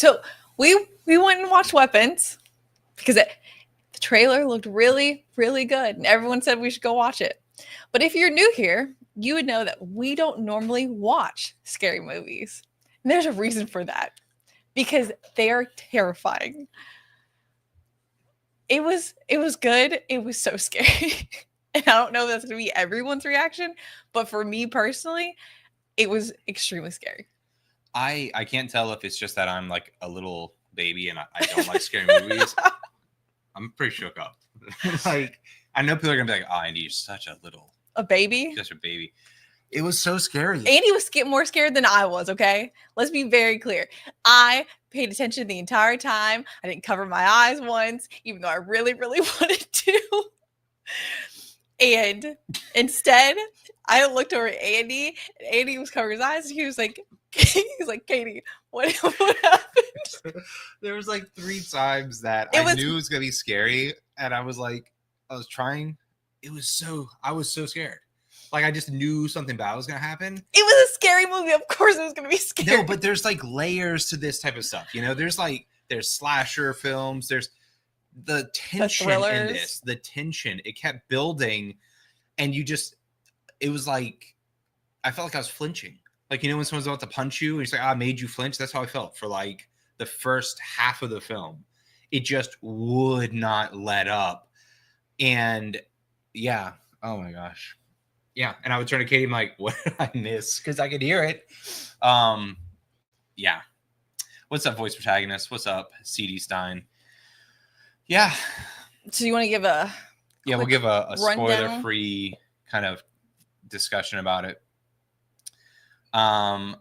So we went and watched Weapons because the trailer looked really, really good, and everyone said we should go watch it. But if you're new here, you would know that we don't normally watch scary movies. And there's a reason for that, because they are terrifying. It was good. It was so scary. And I don't know if that's going to be everyone's reaction, but for me personally, it was extremely scary. I can't tell if it's just that I'm like a little baby and I don't like scary movies. I'm pretty shook up. Like, I know people are gonna be like, "Oh, Andy, you're such a baby." Just a baby. It was so scary. Andy was more scared than I was. Okay, let's be very clear. I paid attention the entire time. I didn't cover my eyes once, even though I really, really wanted to. And instead, I looked over at Andy, and Andy was covering his eyes. And he was like, Katie, what happened? There was like 3 times that I knew it was gonna be scary, and I was trying. I was so scared. Like, I just knew something bad was gonna happen. It was a scary movie. Of course, it was gonna be scary. No, but there's like layers to this type of stuff. You know, there's slasher films. There's the tension in this. The tension. It kept building, and it was like I felt like I was flinching. Like, you know, when someone's about to punch you, and it's like, I made you flinch. That's how I felt for like the first half of the film. It just would not let up. And yeah, oh my gosh. Yeah. And I would turn to Katie and I'm like, what did I miss? Because I could hear it. Yeah. What's up, voice protagonist? What's up, CD Stein? Yeah. So you want to give we'll give a spoiler-free kind of discussion about it. I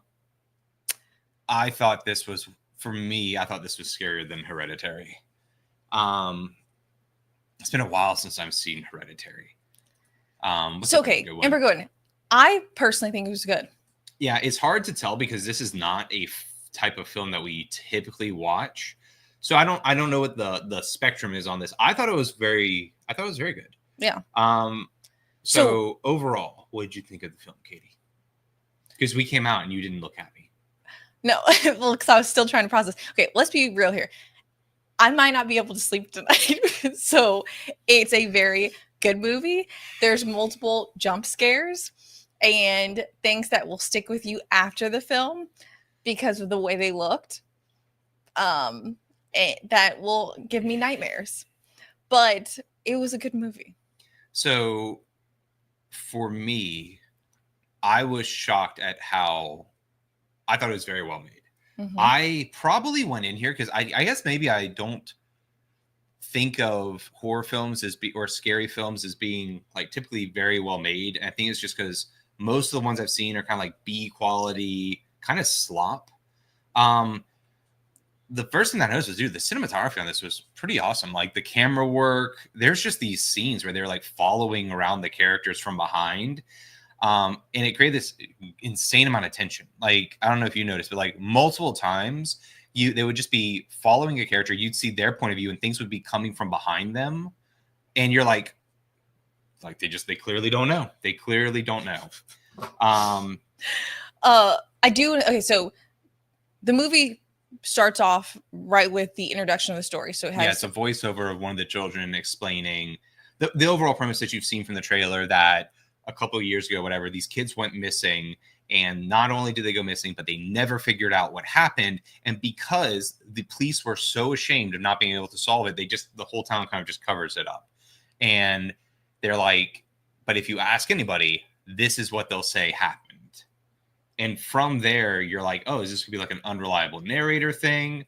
thought this was scarier than Hereditary. It's been a while since I've seen Hereditary. So okay, Amber Gordon. I personally think it was good. Yeah, it's hard to tell because this is not a type of film that we typically watch. So I don't know what the spectrum is on this. I thought it was very good. Yeah. So overall, what did you think of the film, Katie? Because we came out and you didn't look happy. No, well, because I was still trying to process. Okay, let's be real here. I might not be able to sleep tonight. So it's a very good movie. There's multiple jump scares and things that will stick with you after the film because of the way they looked. That will give me nightmares. But it was a good movie. So for me, I was shocked at how I thought it was very well made. Mm-hmm. I probably went in here because I guess maybe I don't think of horror films or scary films as being like typically very well made. And I think it's just because most of the ones I've seen are kind of like B quality, kind of slop. The first thing that I noticed was, dude, the cinematography on this was pretty awesome. Like the camera work, there's just these scenes where they're like following around the characters from behind. And it created this insane amount of tension. Like, I don't know if you noticed, but like multiple times they would just be following a character. You'd see their point of view and things would be coming from behind them. And you're like they clearly don't know. They clearly don't know. I do. Okay. So the movie starts off right with the introduction of the story. So it's a voiceover of one of the children explaining the overall premise that you've seen from the trailer, that a couple of years ago, whatever, these kids went missing, and not only did they go missing, but they never figured out what happened. And because the police were so ashamed of not being able to solve it, the whole town kind of just covers it up. And they're like, but if you ask anybody, this is what they'll say happened. And from there, you're like, oh, is this gonna be like an unreliable narrator thing?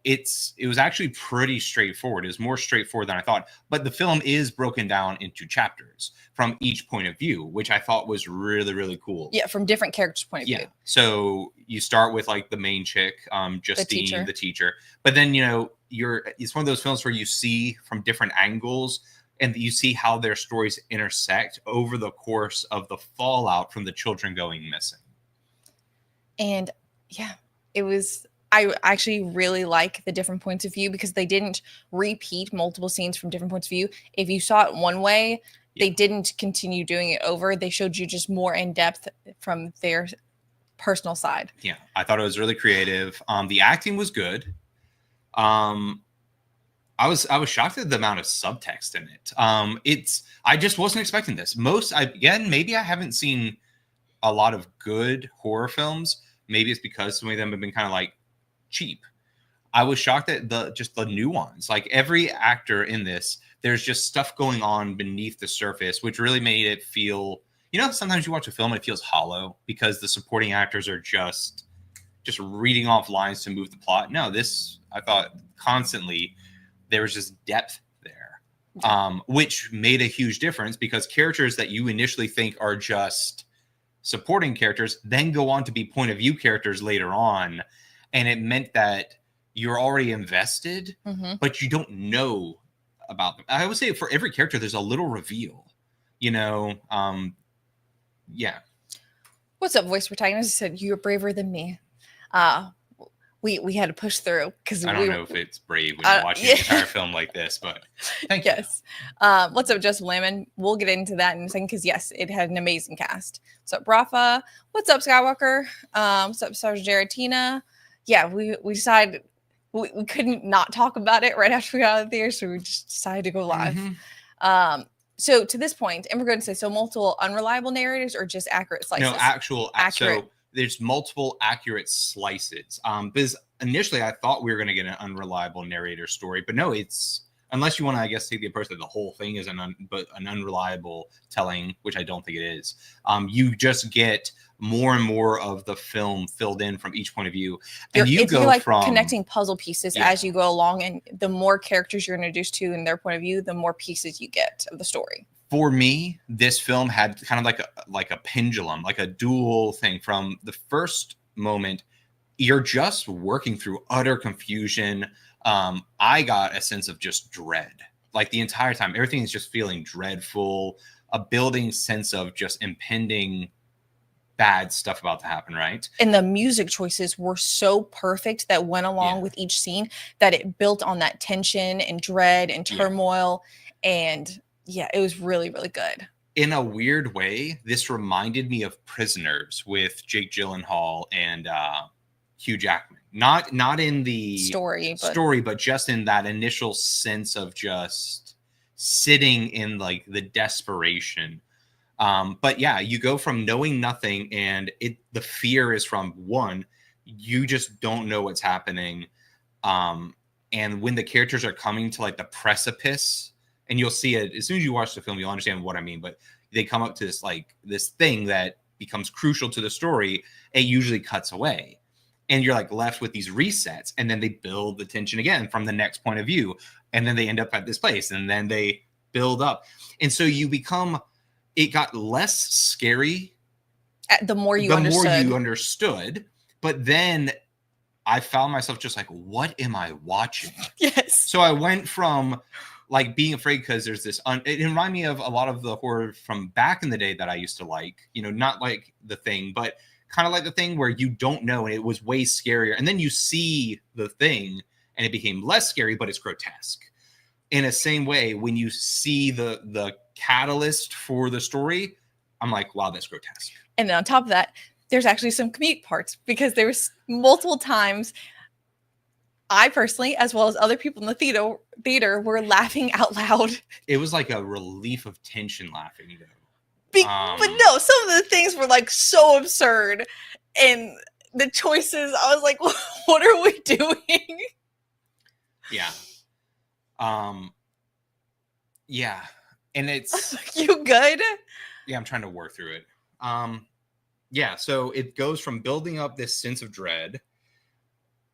It was actually pretty straightforward. It was more straightforward than I thought. But the film is broken down into chapters from each point of view, which I thought was really, really cool. Yeah, from different characters' point of view. So you start with like the main chick, Justine, the teacher. But then, it's one of those films where you see from different angles and you see how their stories intersect over the course of the fallout from the children going missing. And yeah, I actually really like the different points of view because they didn't repeat multiple scenes from different points of view. If you saw it one way, they didn't continue doing it over. They showed you just more in depth from their personal side. Yeah, I thought it was really creative. The acting was good. I was shocked at the amount of subtext in it. I just wasn't expecting this. Maybe I haven't seen a lot of good horror films. Maybe it's because some of them have been kind of like cheap. I was shocked at the nuance. Like every actor in this, there's just stuff going on beneath the surface, which really made it feel, sometimes you watch a film and it feels hollow because the supporting actors are just reading off lines to move the plot. No, this, I thought constantly there was just depth there, which made a huge difference because characters that you initially think are just supporting characters then go on to be point of view characters later on. And it meant that you're already invested, but you don't know about them. I would say for every character, there's a little reveal, Yeah. What's up, voice protagonist? Said you're braver than me. We had to push through because I don't know if it's brave when you're watching an entire film like this, but thank you. Yes. What's up, Joseph Lemon? We'll get into that in a second because yes, it had an amazing cast. What's up, Rafa? What's up, Skywalker? What's up, Sarge Geratina? Yeah, we decided we couldn't not talk about it right after we got out of the theater, so we just decided to go live. So to this point, and we're going to say, so multiple unreliable narrators or just accurate slices? No, accurate. So there's multiple accurate slices. Because initially I thought we were going to get an unreliable narrator story, but no, it's, unless you want to, I guess, take the approach that the whole thing is an unreliable telling, which I don't think it is. You just get more and more of the film filled in from each point of view, and you go like from connecting puzzle pieces as you go along, and the more characters you're introduced to in their point of view, the more pieces you get of the story. For me, this film had kind of like a pendulum, like a dual thing. From the first moment, you're just working through utter confusion. I got a sense of just dread, like the entire time. Everything is just feeling dreadful, a building sense of just impending bad stuff about to happen, right? And the music choices were so perfect that went along with each scene that it built on that tension and dread and turmoil. And it was really, really good. In a weird way, this reminded me of Prisoners with Jake Gyllenhaal and Hugh Jackman. Not in the story, but just in that initial sense of just sitting in like the desperation. But yeah, you go from knowing nothing, and the fear is from one, you just don't know what's happening. And when the characters are coming to like the precipice, and you'll see it as soon as you watch the film, you'll understand what I mean. But they come up to this thing that becomes crucial to the story. It usually cuts away, and you're like left with these resets, and then they build the tension again from the next point of view, and then they end up at this place, and then they build up, and so you become. It got less scary the more you understood. But then I found myself just like, what am I watching? Yes. So I went from like being afraid because there's this. It reminded me of a lot of the horror from back in the day that I used to like. Not like The Thing, but kind of like The Thing, where you don't know, and it was way scarier. And then you see The Thing, and it became less scary, but it's grotesque. In the same way, when you see the catalyst for the story, I'm like, wow, that's grotesque. And then on top of that, there's actually some comedic parts, because there was multiple times I personally, as well as other people in the theater, were laughing out loud. It was like a relief of tension laughing, though. But no, some of the things were like so absurd, and the choices, I was like, what are we doing? Yeah. Yeah. And it's you good? Yeah, I'm trying to work through it. Yeah, so it goes from building up this sense of dread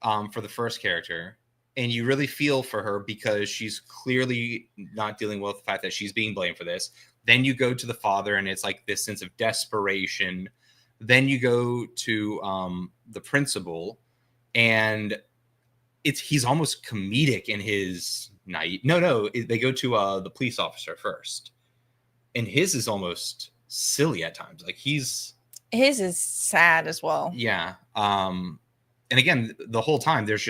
for the first character, and you really feel for her because she's clearly not dealing well with the fact that she's being blamed for this. Then you go to the father, and it's like this sense of desperation. Then you go to the principal, and he's almost comedic in his night. No, they go to the police officer first, and his is almost silly at times. Like his is sad as well. Yeah. And again, the whole time there's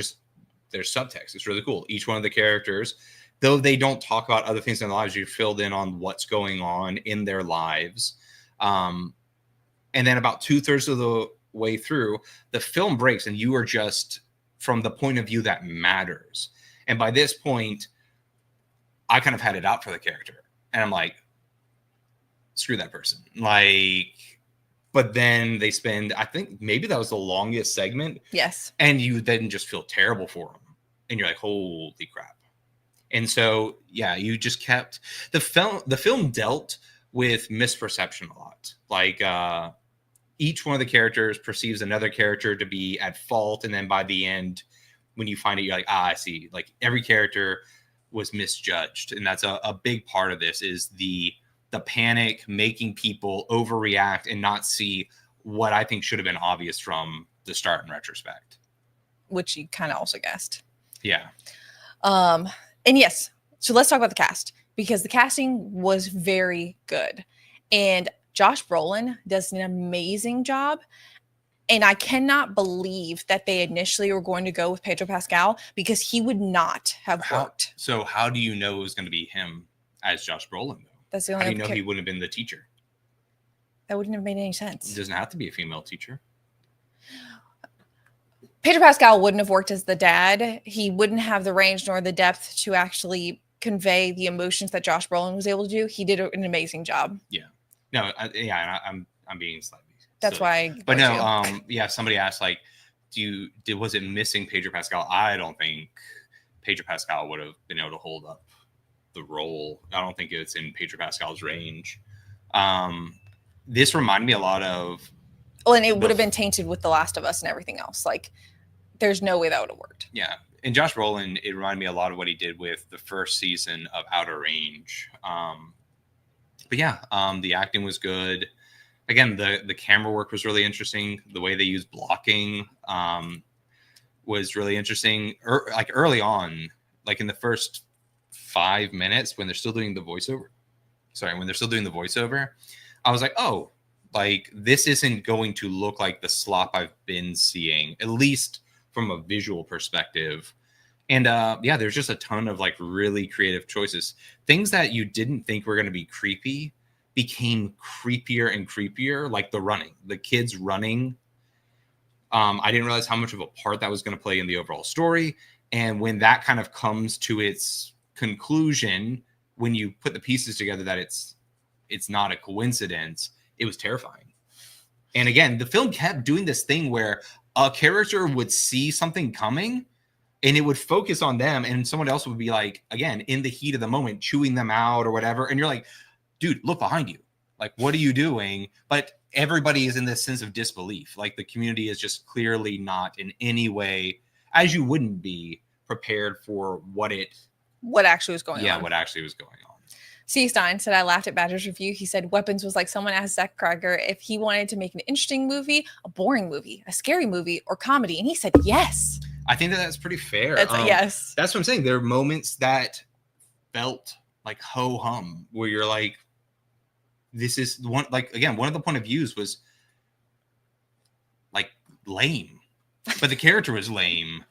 subtext. It's really cool. Each one of the characters, though they don't talk about other things in their lives, you're filled in on what's going on in their lives. And then about 2/3 of the way through, the film breaks and you are just from the point of view that matters. And by this point, I kind of had it out for the character. And I'm like, screw that person. Like, but then they spend, I think maybe that was the longest segment. Yes. And you then just feel terrible for them. And you're like, holy crap. And so, yeah, you just kept the film dealt with misperception a lot. Like, each one of the characters perceives another character to be at fault. And then by the end, when you find it, you're like, I see. Like, every character was misjudged. And that's a big part of this is the panic, making people overreact and not see what I think should have been obvious from the start in retrospect. Which you kind of also guessed. Yeah. And yes, so let's talk about the cast, because the casting was very good. And Josh Brolin does an amazing job. And I cannot believe that they initially were going to go with Pedro Pascal, because he would not have worked. So how do you know it was going to be him as Josh Brolin, though? That's the only How do you know he wouldn't have been the teacher? That wouldn't have made any sense. It doesn't have to be a female teacher. Pedro Pascal wouldn't have worked as the dad. He wouldn't have the range nor the depth to actually convey the emotions that Josh Brolin was able to do. He did an amazing job. Yeah. No, I'm being slightly. That's silly. why. But no, yeah. Somebody asked, like, was it missing Pedro Pascal? I don't think Pedro Pascal would have been able to hold up the role. I don't think it's in Pedro Pascal's range. This reminded me a lot of. Well, and it would have been tainted with The Last of Us and everything else. Like, there's no way that would have worked. Yeah. And Josh Brolin, it reminded me a lot of what he did with the first season of Outer Range. But yeah, the acting was good. Again, the camera work was really interesting. The way they used blocking was really interesting. Like early on, like in the first 5 minutes when they're still doing the voiceover. I was like, oh, like this isn't going to look like the slop I've been seeing, at least from a visual perspective. And yeah, there's just a ton of like really creative choices. Things that you didn't think were going to be creepy became creepier and creepier, like the kids running. I didn't realize how much of a part that was going to play in the overall story. And when that kind of comes to its conclusion, when you put the pieces together that it's not a coincidence, it was terrifying. And again, the film kept doing this thing where a character would see something coming and it would focus on them, and someone else would be like, again, in the heat of the moment, chewing them out or whatever. And you're like, dude, look behind you. Like, what are you doing? But everybody is in this sense of disbelief. Like, the community is just clearly not in any way, as you wouldn't be, prepared for what actually was going on. Yeah, what actually was going on. C. Stein said, I laughed at Badger's review. He said, Weapons was like someone asked Zach Krager if he wanted to make an interesting movie, a boring movie, a scary movie, or comedy. And he said, yes. I think that's pretty fair. That's yes. That's what I'm saying. There are moments that felt like ho-hum, where you're like, this is one, like, again, one of the point of views was like lame, but the character was lame.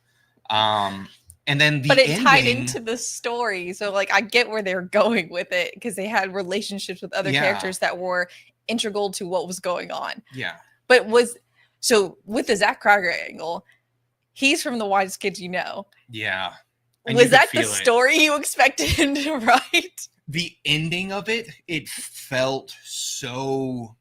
And then but it tied into the story. So like, I get where they're going with it, because they had relationships with other characters that were integral to what was going on. Yeah. But so with the Zach Krager angle, he's from The Wisest Kids You Know. Yeah. And was that the story you expected him to write? The ending of it felt so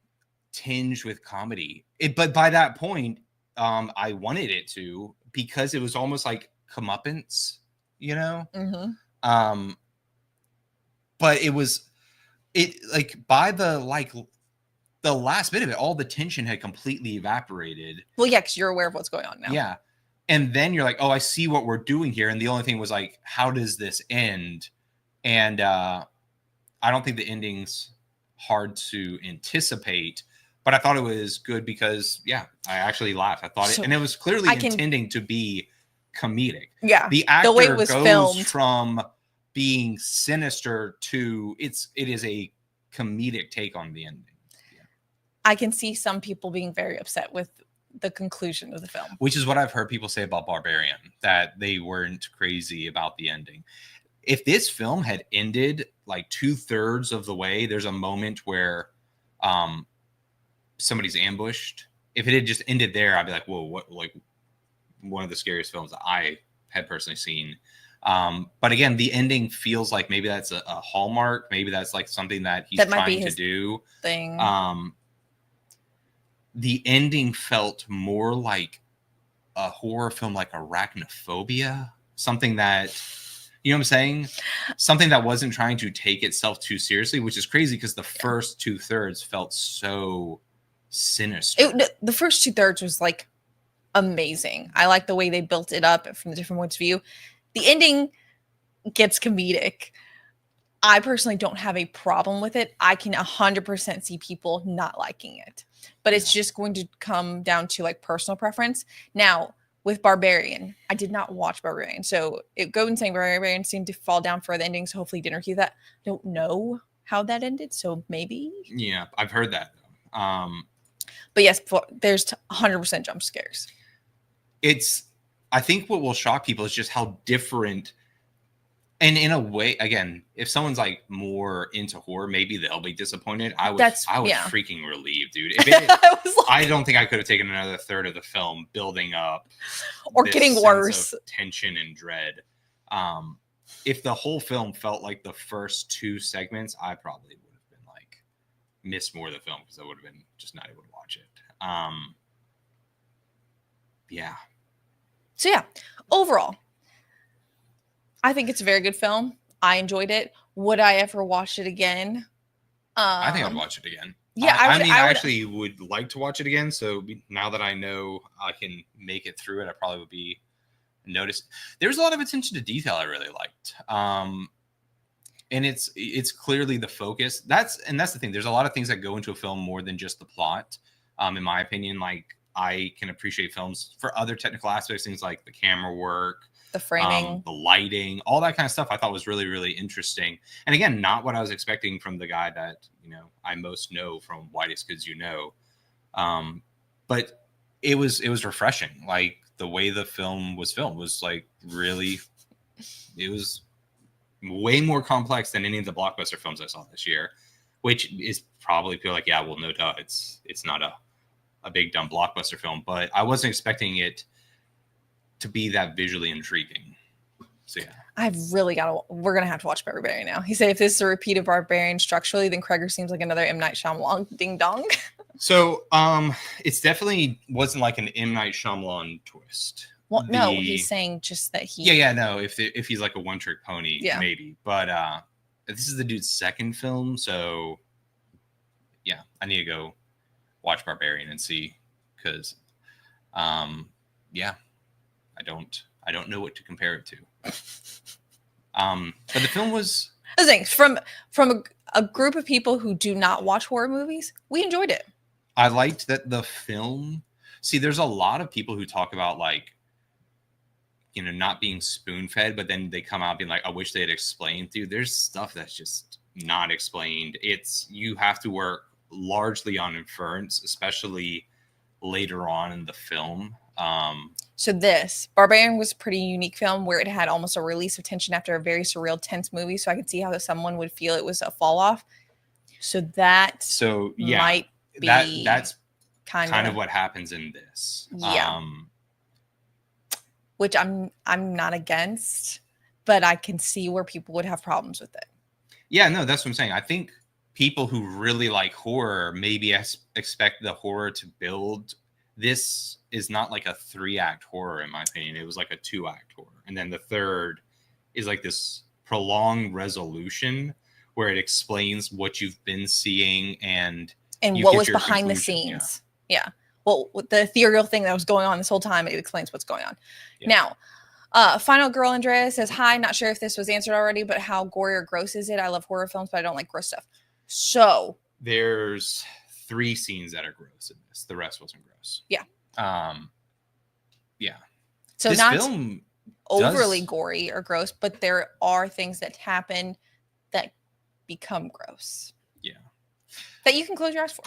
tinged with comedy. But by that point, I wanted it to, because it was almost like comeuppance, you know? Mm-hmm. But it like by the last bit of it, all the tension had completely evaporated. Well, yeah, because you're aware of what's going on now. Yeah. And then you're like, oh, I see what we're doing here. And the only thing was like, how does this end? And I don't think the ending's hard to anticipate, but I thought it was good because, yeah, I actually laughed. I thought and it was clearly intending to be comedic. Yeah. The actor the way it was goes filmed from being sinister to it is a comedic take on the ending. Yeah. I can see some people being very upset with the conclusion of the film, which is what I've heard people say about Barbarian, that they weren't crazy about the ending. If this film had ended like 2/3 of the way, there's a moment where somebody's ambushed if it had just ended there, I'd be like, whoa, what, like one of the scariest films that I had personally seen. But again, the ending feels like maybe that's a hallmark. Maybe that's like something that he's That might be trying to his do. thing. The ending felt more like a horror film, like Arachnophobia, something that, you know what I'm saying? Something that wasn't trying to take itself too seriously, which is crazy because the first 2/3 felt so sinister. The first 2/3 was like amazing. I like the way they built it up from the different points of view. The ending gets comedic. I personally don't have a problem with it. I can 100% see people not liking it, but it's just going to come down to like personal preference. Now, with Barbarian, I did not watch Barbarian, so Golden saying Barbarian seemed to fall down for the ending, so hopefully you didn't review that. Don't know how that ended, so maybe. Yeah, I've heard that. But yes, there's 100% jump scares. I think what will shock people is just how different. And in a way, again, if someone's like more into horror, maybe they'll be disappointed. I was freaking relieved, dude. I don't think I could have taken another third of the film building up or getting worse tension and dread. If the whole film felt like the first 2 segments, I probably would have been like missed more of the film because I would have been just not able to watch it. Yeah. So yeah, overall, I think it's a very good film. I enjoyed it. Would I ever watch it again? I think I'd watch it again. Yeah, I actually would like to watch it again. So now that I know I can make it through it, I probably would be noticed. There's a lot of attention to detail I really liked. And it's clearly the focus. That's the thing. There's a lot of things that go into a film more than just the plot. In my opinion, like I can appreciate films for other technical aspects, things like the camera work, the framing, the lighting, all that kind of stuff. I thought was really, really interesting. And again, not what I was expecting from the guy that, I most know from Whitest Kids You Know. But it was refreshing. Like the way the film was filmed was like really, it was way more complex than any of the blockbuster films I saw this year, which is probably feel like, yeah, well, no doubt it's not a big dumb blockbuster film, but I wasn't expecting it to be that visually intriguing. So yeah, we're gonna have to watch Barbarian now. He said if this is a repeat of Barbarian structurally, then Kreger seems like another M. Night Shyamalan ding dong. So it's definitely wasn't like an M. Night Shyamalan twist. Well, no, he's saying just that he. No. If he's like a one trick pony, maybe. But this is the dude's second film, so yeah, I need to go watch Barbarian and see, because I don't know what to compare it to. But the film was, the thing from a group of people who do not watch horror movies, we enjoyed it. I liked that the film. See, there's a lot of people who talk about like, not being spoon fed, but then they come out being like, I wish they had explained. Dude, there's stuff that's just not explained. You have to work largely on inference, especially later on in the film. So this Barbarian was a pretty unique film where it had almost a release of tension after a very surreal, tense movie. So I could see how someone would feel it was a fall off. So might be that's kind of what happens in this. Yeah. Which I'm not against, but I can see where people would have problems with it. Yeah, no, that's what I'm saying. I think people who really like horror maybe expect the horror to build. This is not like a 3-act horror, in my opinion. It was like a 2-act horror. And then the third is like this prolonged resolution where it explains what you've been seeing and what was behind the scenes. Yeah. Well, the ethereal thing that was going on this whole time, it explains what's going on. Yeah. Now, Final Girl Andrea says, hi, not sure if this was answered already, but how gory or gross is it? I love horror films, but I don't like gross stuff. So there's 3 scenes that are gross in this. The rest wasn't gross. Yeah. Yeah. So this not film overly gory or gross, but there are things that happen that become gross. Yeah. That you can close your eyes for.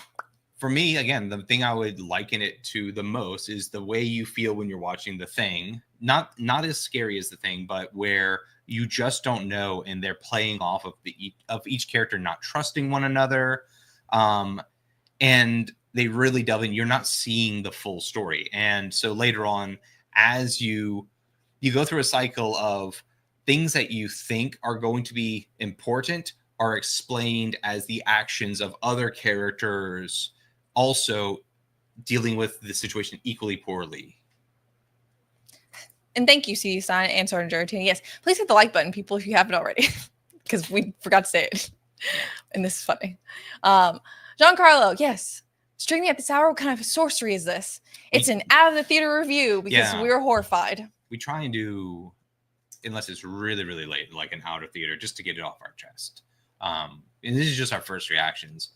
For me, again, the thing I would liken it to the most is the way you feel when you're watching The Thing. Not as scary as The Thing, but where you just don't know, and they're playing off of each character not trusting one another. And they really delve in. You're not seeing the full story. And so later on, as you go through a cycle of things that you think are going to be important are explained as the actions of other characters also dealing with the situation equally poorly. And thank you, C. Stein and Sergeant Geraldine. Yes, please hit the like button, people, if you haven't already, because we forgot to say it. And this is funny. Giancarlo, yes. Streaming at this hour, what kind of sorcery is this? It's an out of the theater review because we're horrified. We try and do, unless it's really, really late, like an out of theater, just to get it off our chest. And this is just our first reactions.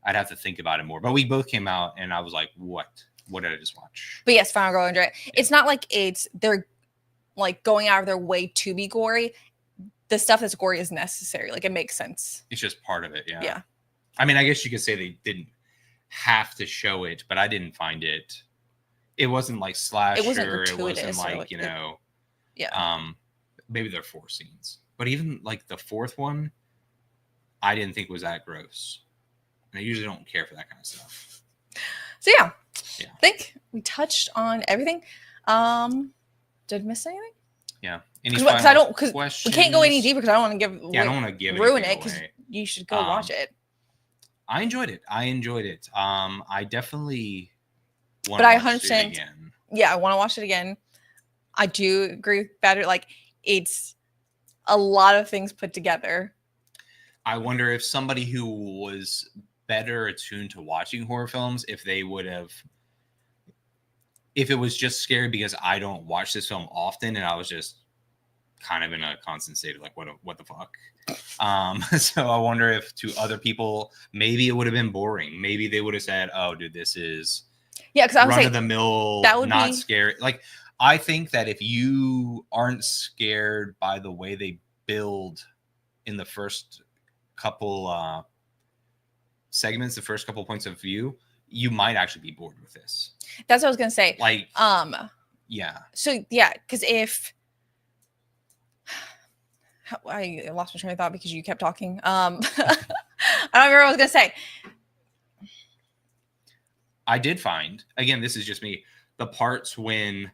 I'd have to think about it more. But we both came out and I was like, what? What did I just watch? But yes, Final Girl and Dre. It's not like they're like going out of their way to be gory. The stuff that's gory is necessary. Like, it makes sense. It's just part of it. Yeah. Yeah. I mean, I guess you could say they didn't have to show it, but I didn't find it. It wasn't like slasher. It wasn't gratuitous. It wasn't like, like you know. Yeah. Maybe there are 4 scenes, but even like the 4th one, I didn't think was that gross. And I usually don't care for that kind of stuff. So yeah. I think we touched on everything. Did I miss anything? Yeah. Because we can't go any deeper because I don't want to give. Yeah, I don't want to ruin it because you should go watch it. I enjoyed it. I definitely want to watch 100%, it again. Yeah, I want to watch it again. I do agree with better. Like, it's a lot of things put together. I wonder if somebody who was better attuned to watching horror films, if they would have, if it was just scary because I don't watch this film often and I was just kind of in a constant state of like, what the fuck? So I wonder if to other people, maybe it would have been boring. Maybe they would have said, oh, dude, this is because I was run of the mill, that would not be scary. Like, I think that if you aren't scared by the way they build in the first couple segments, the first couple points of view, you might actually be bored with this. That's what I was gonna say. Like, yeah. So yeah, because if I lost my train of thought because you kept talking. I don't remember what I was gonna say. I did find, again, this is just me, the parts when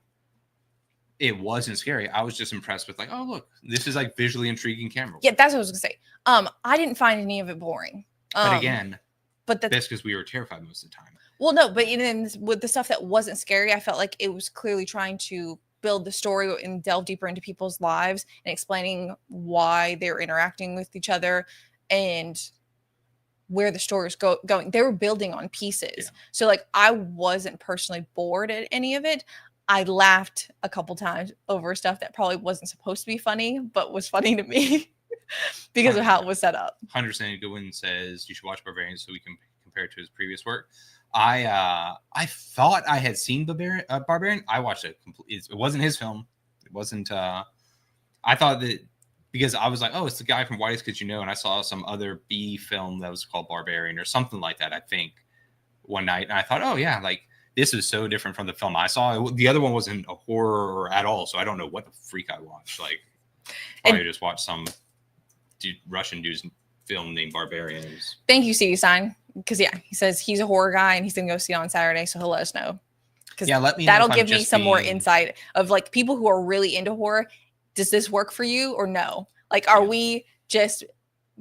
it wasn't scary, I was just impressed with like, oh look, this is like visually intriguing camera work. Yeah, that's what I was gonna say. I didn't find any of it boring. But again, that's because we were terrified most of the time. Well, no, but even with the stuff that wasn't scary, I felt like it was clearly trying to build the story and delve deeper into people's lives and explaining why they're interacting with each other and where the story is going. They were building on pieces. Yeah. So like, I wasn't personally bored at any of it. I laughed a couple times over stuff that probably wasn't supposed to be funny, but was funny to me because of how it was set up. 100% Goodwin says you should watch Barbarian so we can compare it to his previous work. I thought I had seen Barbarian. I watched it. It wasn't his film. It wasn't. I thought that because I was like, oh, it's the guy from Whitest Kids You Know, and I saw some other B film that was called Barbarian or something like that. I think one night, and I thought, oh yeah, like this is so different from the film I saw. The other one wasn't a horror at all, so I don't know what the freak I watched. Like, probably just watched some Russian dude's film named Barbarian. Thank you, CD Sign. Because yeah, he says he's a horror guy and he's gonna go see it on Saturday, so he'll let us know. Because that'll give me some more insight of like people who are really into horror. Does this work for you or no? Like, are we just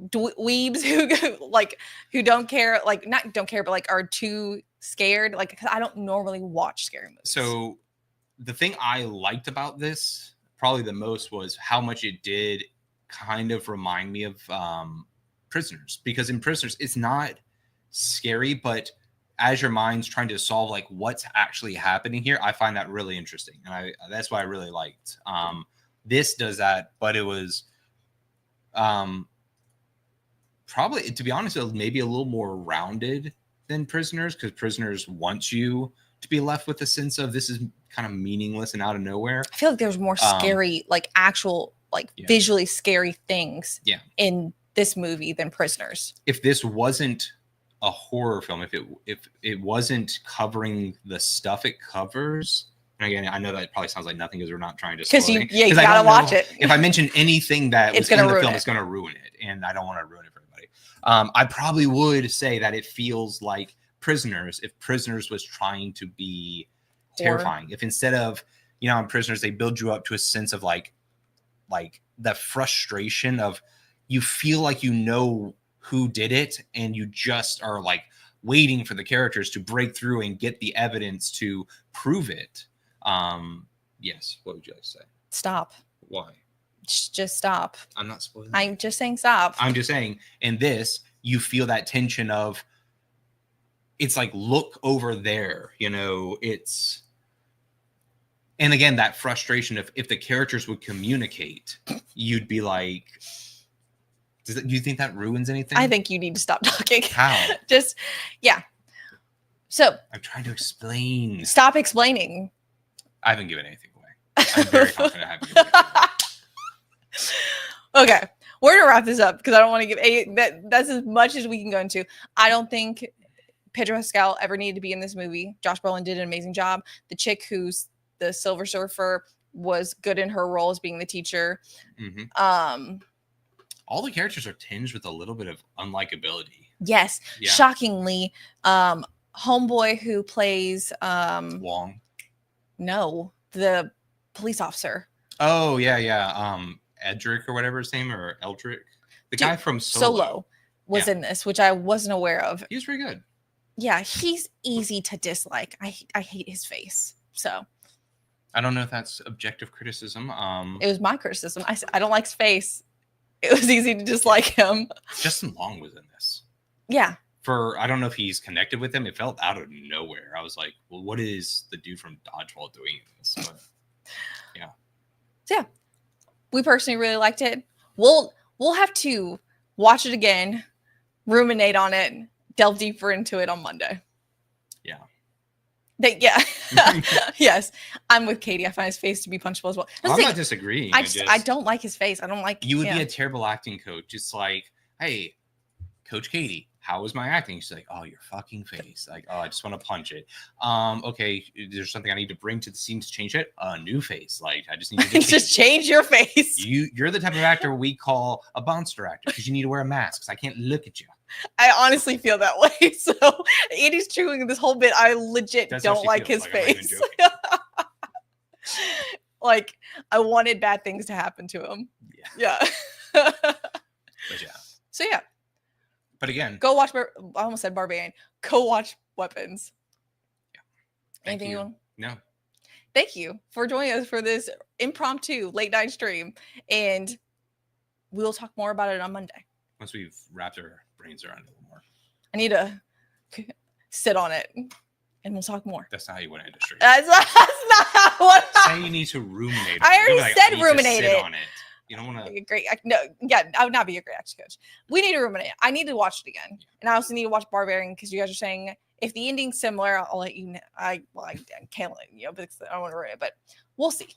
weebs who don't care? Like, not don't care, but like are too scared? Like, because I don't normally watch scary movies. So the thing I liked about this probably the most was how much it did kind of remind me of Prisoners, because in Prisoners it's not scary, but as your mind's trying to solve like what's actually happening here, I find that really interesting, and that's what I really liked. This does that, but it was probably, to be honest, maybe a little more rounded than Prisoners, because Prisoners wants you to be left with a sense of this is kind of meaningless and out of nowhere. I feel like there's more scary, like actual, like visually scary things in this movie than Prisoners. If this wasn't a horror film, if it wasn't covering the stuff it covers, and again, I know that probably sounds like nothing because we're not trying to because you gotta watch it. If I mention anything that was in the film, it's gonna ruin it, and I don't want to ruin it for everybody. I probably would say that it feels like Prisoners if Prisoners was trying to be Horror. terrifying. If instead of, you know, in Prisoners, they build you up to a sense of like the frustration of you feel like you know who did it and you just are like waiting for the characters to break through and get the evidence to prove it. Yes. What would you like to say? Stop. Why? Just stop. I'm not spoiling. I'm just saying stop. I'm just saying, in this, you feel that tension of, it's like, look over there, you know, it's, and again, that frustration of if the characters would communicate, you'd be like, do you think that ruins anything? I think you need to stop talking. How? Just, yeah. So I'm trying to explain. stop explaining. I haven't given anything away. I'm very confident I haven't given anything away. Okay, we're gonna wrap this up because I don't want to give that's as much as we can go into. I don't think Pedro Pascal ever needed to be in this movie. Josh Brolin did an amazing job. The chick who's the Silver Surfer was good in her role as being the teacher. Mm-hmm. All the characters are tinged with a little bit of unlikability. Yes, Yeah. shockingly. Homeboy who plays Wong. No, the police officer. Oh yeah. Edric or whatever his name, or Eldrick, the guy from Solo was in this, which I wasn't aware of. He was pretty good. Yeah, he's easy to dislike. I hate his face. So I don't know if that's objective criticism. it was my criticism. I don't like his face. It was easy to dislike him. Justin Long was in this. Yeah. I don't know if he's connected with him. It felt out of nowhere. I was like, well, what is the dude from Dodgeball doing in this? But, yeah. So yeah. We personally really liked it. We'll have to watch it again, ruminate on it, delve deeper into it on Monday. Yeah. Yeah. Yes. I'm with Katie. I find his face to be punchable as well. I'm not disagreeing. I don't like his face. I don't like. You would be a terrible acting coach. It's like, hey, Coach Katie, how was my acting? She's like, oh, your fucking face. Like, oh, I just want to punch it. Okay, there's something I need to bring to the scene to change it. A new face. Like, I just need to just change your face. You're the type of actor we call a monster actor because you need to wear a mask because I can't look at you. I honestly feel that way. So Andy's chewing this whole bit. I legit don't like his face. Like, I wanted bad things to happen to him. Yeah. But yeah. So yeah. But again, go watch. I almost said Barbarian. Go watch Weapons. Yeah. Anything you want? No. Thank you for joining us for this impromptu late night stream, and we'll talk more about it on Monday. Once we've wrapped our brains around it a little more. I need to sit on it, and we'll talk more. That's not how you want to end a stream. That's not what. Say you need to ruminate. I already said ruminate it. On it. You don't want to. Great. No, yeah, I would not be a great action coach. We need to ruminate. I need to watch it again, and I also need to watch Barbarian because you guys are saying if the ending's similar, I'll let you know. I can't let you know, because I don't want to ruin it, but we'll see.